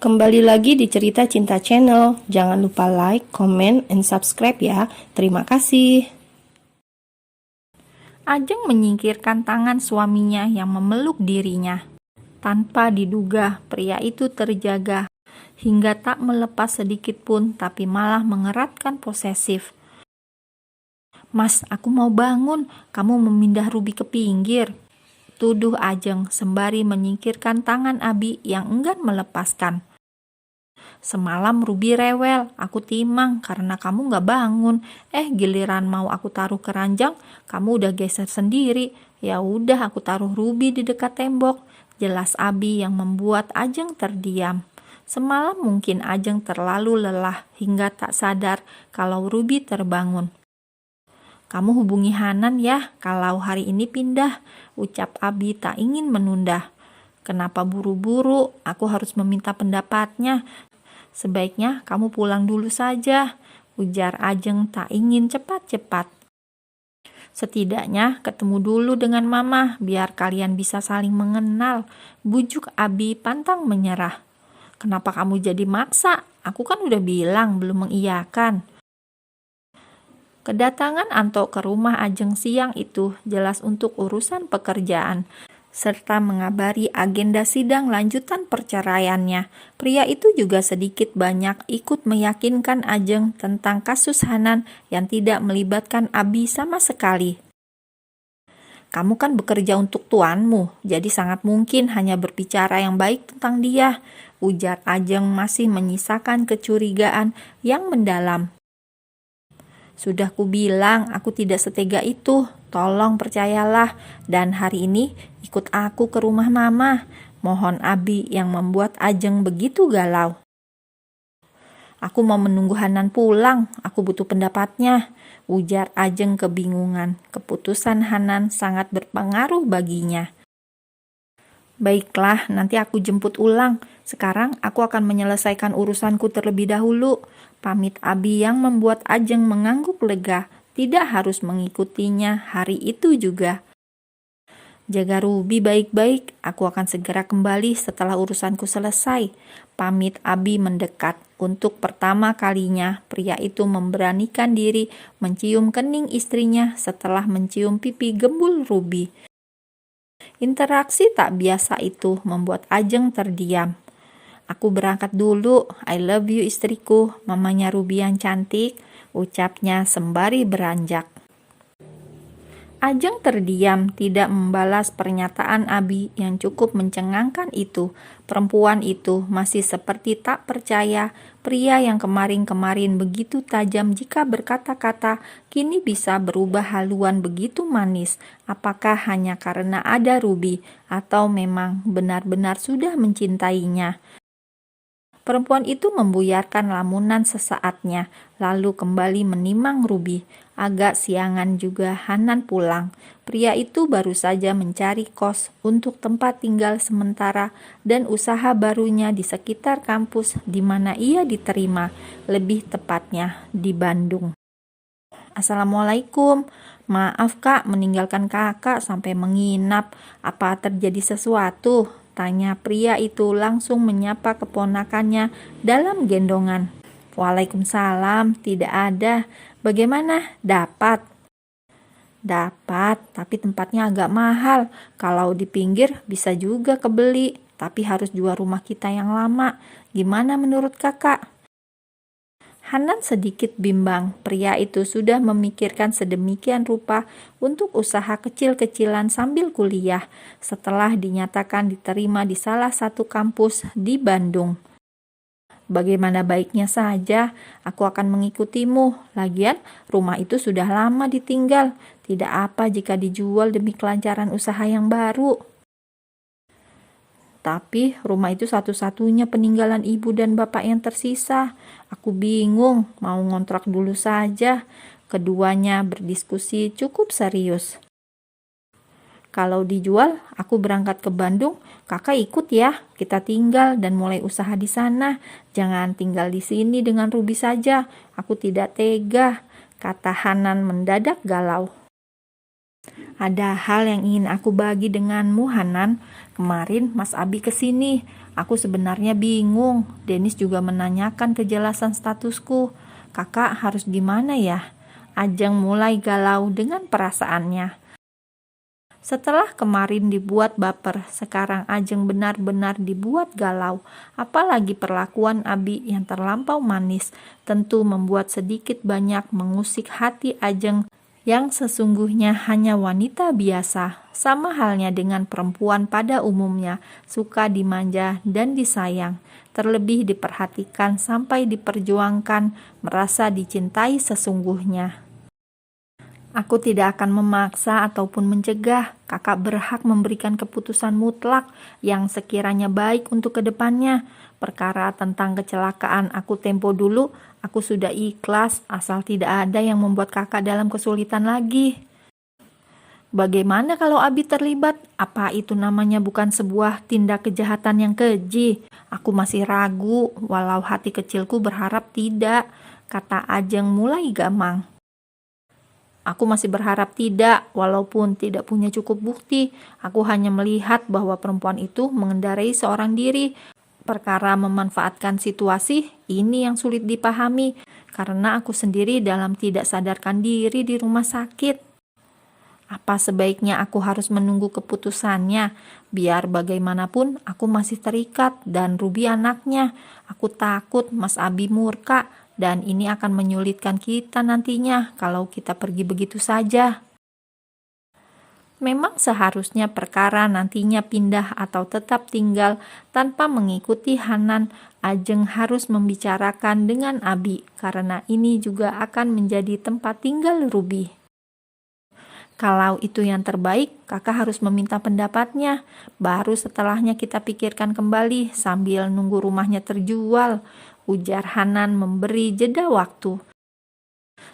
Kembali lagi di Cerita Cinta Channel. Jangan lupa like, comment, and subscribe ya. Terima kasih. Ajeng menyingkirkan tangan suaminya yang memeluk dirinya. Tanpa diduga, pria itu terjaga hingga tak melepas sedikit pun, tapi malah mengeratkan posesif. "Mas, aku mau bangun, kamu memindah Ruby ke pinggir," tuduh Ajeng sembari menyingkirkan tangan Abi yang enggan melepaskan. "Semalam Ruby rewel, aku timang karena kamu gak bangun. Giliran mau aku taruh ke ranjang, kamu udah geser sendiri. Ya udah, aku taruh Ruby di dekat tembok," jelas Abi yang membuat Ajeng terdiam. Semalam mungkin Ajeng terlalu lelah hingga tak sadar kalau Ruby terbangun. "Kamu hubungi Hanan ya kalau hari ini pindah," ucap Abi tak ingin menunda. "Kenapa buru-buru? Aku harus meminta pendapatnya. Sebaiknya kamu pulang dulu saja," ujar Ajeng tak ingin cepat-cepat. "Setidaknya ketemu dulu dengan Mama biar kalian bisa saling mengenal," bujuk Abi pantang menyerah. "Kenapa kamu jadi maksa? Aku kan udah bilang belum mengiyakan." Kedatangan Anto ke rumah Ajeng siang itu jelas untuk urusan pekerjaan, serta mengabari agenda sidang lanjutan perceraiannya. Pria itu juga sedikit banyak ikut meyakinkan Ajeng tentang kasus Hanan yang tidak melibatkan Abi sama sekali. "Kamu kan bekerja untuk tuanmu, jadi sangat mungkin hanya berbicara yang baik tentang dia," ujar Ajeng masih menyisakan kecurigaan yang mendalam. "Sudah kubilang aku tidak setega itu, tolong percayalah, dan hari ini ikut aku ke rumah Mama," mohon Abi yang membuat Ajeng begitu galau. "Aku mau menunggu Hanan pulang, aku butuh pendapatnya," ujar Ajeng kebingungan. Keputusan Hanan sangat berpengaruh baginya. "Baiklah, nanti aku jemput ulang. Sekarang aku akan menyelesaikan urusanku terlebih dahulu," pamit Abi yang membuat Ajeng mengangguk lega. Tidak harus mengikutinya hari itu juga. "Jaga Ruby baik-baik, aku akan segera kembali setelah urusanku selesai," pamit Abi mendekat. Untuk pertama kalinya, pria itu memberanikan diri mencium kening istrinya setelah mencium pipi gembul Ruby. Interaksi tak biasa itu membuat Ajeng terdiam. "Aku berangkat dulu, I love you istriku, mamanya Ruby yang cantik," ucapnya sembari beranjak. Ajeng terdiam, tidak membalas pernyataan Abi yang cukup mencengangkan itu. Perempuan itu masih seperti tak percaya pria yang kemarin-kemarin begitu tajam jika berkata-kata, kini bisa berubah haluan begitu manis. Apakah hanya karena ada Ruby, atau memang benar-benar sudah mencintainya? Perempuan itu membuyarkan lamunan sesaatnya, lalu kembali menimang Ruby. Agak siangan juga Hanan pulang. Pria itu baru saja mencari kos untuk tempat tinggal sementara dan usaha barunya di sekitar kampus di mana ia diterima, lebih tepatnya di Bandung. "Assalamualaikum, maaf Kak meninggalkan Kakak sampai menginap. Apa terjadi sesuatu?" tanya pria itu langsung menyapa keponakannya dalam gendongan. "Waalaikumsalam, tidak ada. Bagaimana? Dapat?" "Dapat, tapi tempatnya agak mahal. Kalau di pinggir bisa juga kebeli, tapi harus jual rumah kita yang lama. Gimana menurut Kakak?" Hanan sedikit bimbang. Pria itu sudah memikirkan sedemikian rupa untuk usaha kecil-kecilan sambil kuliah setelah dinyatakan diterima di salah satu kampus di Bandung. "Bagaimana baiknya saja, aku akan mengikutimu. Lagian rumah itu sudah lama ditinggal. Tidak apa jika dijual demi kelancaran usaha yang baru." "Tapi rumah itu satu-satunya peninggalan ibu dan bapak yang tersisa. Aku bingung, mau ngontrak dulu saja." Keduanya berdiskusi cukup serius. "Kalau dijual, aku berangkat ke Bandung. Kakak ikut ya, kita tinggal dan mulai usaha di sana. Jangan tinggal di sini dengan Ruby saja. Aku tidak tega," kata Hanan mendadak galau. "Ada hal yang ingin aku bagi denganmu, Hanan. Kemarin Mas Abi kesini. Aku sebenarnya bingung. Dennis juga menanyakan kejelasan statusku. Kakak harus gimana ya? Ajeng mulai galau dengan perasaannya. Setelah kemarin dibuat baper, sekarang Ajeng benar-benar dibuat galau. Apalagi perlakuan Abi yang terlampau manis, tentu membuat sedikit banyak mengusik hati Ajeng yang sesungguhnya hanya wanita biasa. Sama halnya dengan perempuan pada umumnya, suka dimanja dan disayang, terlebih diperhatikan sampai diperjuangkan, merasa dicintai sesungguhnya. Aku tidak akan memaksa ataupun mencegah. Kakak berhak memberikan keputusan mutlak yang sekiranya baik untuk kedepannya. Perkara tentang kecelakaan aku tempo dulu, aku sudah ikhlas asal tidak ada yang membuat kakak dalam kesulitan lagi. Bagaimana kalau Abi terlibat? Apa itu namanya bukan sebuah tindak kejahatan yang keji? Aku masih ragu, walau hati kecilku berharap tidak, kata Ajeng mulai gamang. Aku masih berharap tidak, walaupun tidak punya cukup bukti. Aku hanya melihat bahwa perempuan itu mengendarai seorang diri. Perkara memanfaatkan situasi, ini yang sulit dipahami, karena aku sendiri dalam tidak sadarkan diri di rumah sakit. Apa sebaiknya aku harus menunggu keputusannya? Biar bagaimanapun aku masih terikat dan Ruby anaknya. Aku takut Mas Abi murka. Dan ini akan menyulitkan kita nantinya kalau kita pergi begitu saja. Memang seharusnya perkara nantinya pindah atau tetap tinggal tanpa mengikuti Hanan, Ajeng harus membicarakan dengan Abi karena ini juga akan menjadi tempat tinggal Ruby. Kalau itu yang terbaik, kakak harus meminta pendapatnya. Baru setelahnya kita pikirkan kembali sambil nunggu rumahnya terjual, ujar Hanan memberi jeda waktu.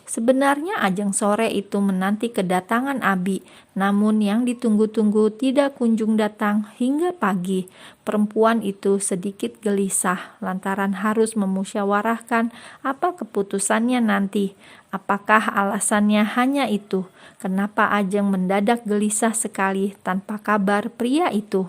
Sebenarnya Ajeng sore itu menanti kedatangan Abi, namun yang ditunggu-tunggu tidak kunjung datang hingga pagi. Perempuan itu sedikit gelisah lantaran harus memusyawarahkan apa keputusannya nanti. Apakah alasannya hanya itu? Kenapa Ajeng mendadak gelisah sekali tanpa kabar pria itu?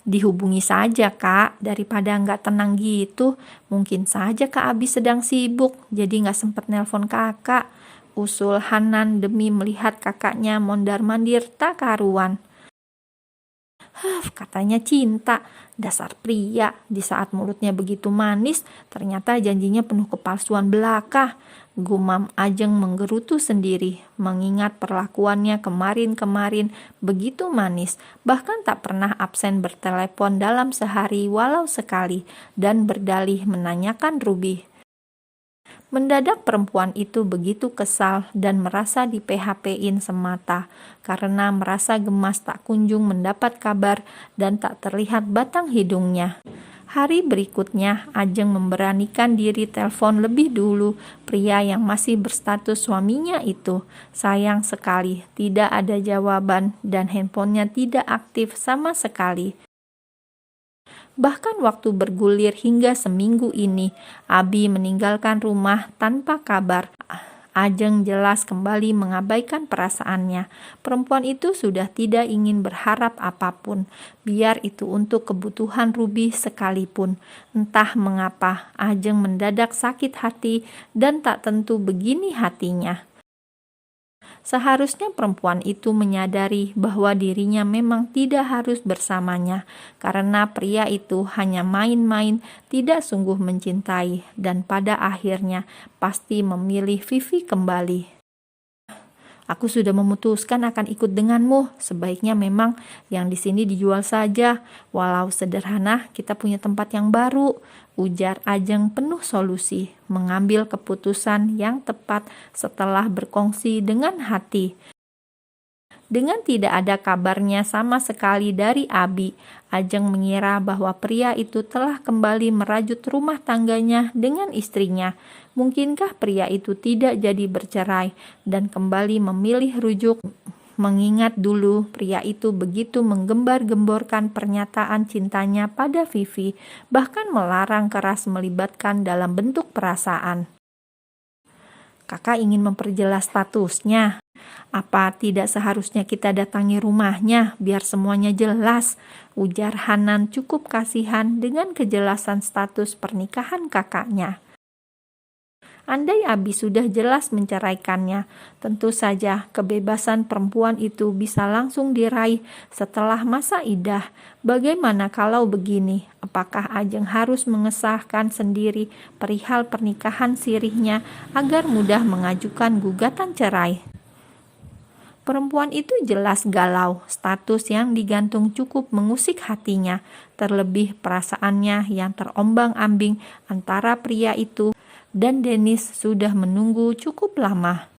Dihubungi saja kak, daripada nggak tenang gitu. Mungkin saja kak Abi sedang sibuk, jadi nggak sempet nelpon kakak, usul Hanan demi melihat kakaknya mondar-mandir tak karuan. Katanya cinta, dasar pria. Di saat mulutnya begitu manis, ternyata janjinya penuh kepalsuan belaka. Gumam Ajeng menggerutu sendiri, mengingat perlakuannya kemarin-kemarin begitu manis, bahkan tak pernah absen bertelepon dalam sehari walau sekali, dan berdalih menanyakan Ruby. Mendadak perempuan itu begitu kesal dan merasa di PHP-in semata, karena merasa gemas tak kunjung mendapat kabar dan tak terlihat batang hidungnya. Hari berikutnya, Ajeng memberanikan diri telepon lebih dulu pria yang masih berstatus suaminya itu. Sayang sekali, tidak ada jawaban dan handphonenya tidak aktif sama sekali. Bahkan waktu bergulir hingga seminggu ini, Abi meninggalkan rumah tanpa kabar. Ajeng jelas kembali mengabaikan perasaannya. Perempuan itu sudah tidak ingin berharap apapun, biar itu untuk kebutuhan Ruby sekalipun. Entah mengapa, Ajeng mendadak sakit hati dan tak tentu begini hatinya. Seharusnya perempuan itu menyadari bahwa dirinya memang tidak harus bersamanya, karena pria itu hanya main-main, tidak sungguh mencintai, dan pada akhirnya pasti memilih Vivi kembali. Aku sudah memutuskan akan ikut denganmu. Sebaiknya memang yang di sini dijual saja. Walau sederhana, kita punya tempat yang baru, ujar Ajeng penuh solusi, mengambil keputusan yang tepat setelah berkongsi dengan hati. Dengan tidak ada kabarnya sama sekali dari Abi, Ajeng mengira bahwa pria itu telah kembali merajut rumah tangganya dengan istrinya. Mungkinkah pria itu tidak jadi bercerai dan kembali memilih rujuk? Mengingat dulu pria itu begitu menggembar-gemborkan pernyataan cintanya pada Vivi, bahkan melarang keras melibatkan dalam bentuk perasaan. Kakak ingin memperjelas statusnya. Apa tidak seharusnya kita datangi rumahnya biar semuanya jelas? Ujar Hanan cukup kasihan dengan kejelasan status pernikahan kakaknya. Andai Abi sudah jelas menceraikannya, tentu saja kebebasan perempuan itu bisa langsung diraih setelah masa iddah. Bagaimana kalau begini? Apakah Ajeng harus mengesahkan sendiri perihal pernikahan sirihnya agar mudah mengajukan gugatan cerai? Perempuan itu jelas galau, status yang digantung cukup mengusik hatinya, terlebih perasaannya yang terombang-ambing antara pria itu dan Dennis sudah menunggu cukup lama.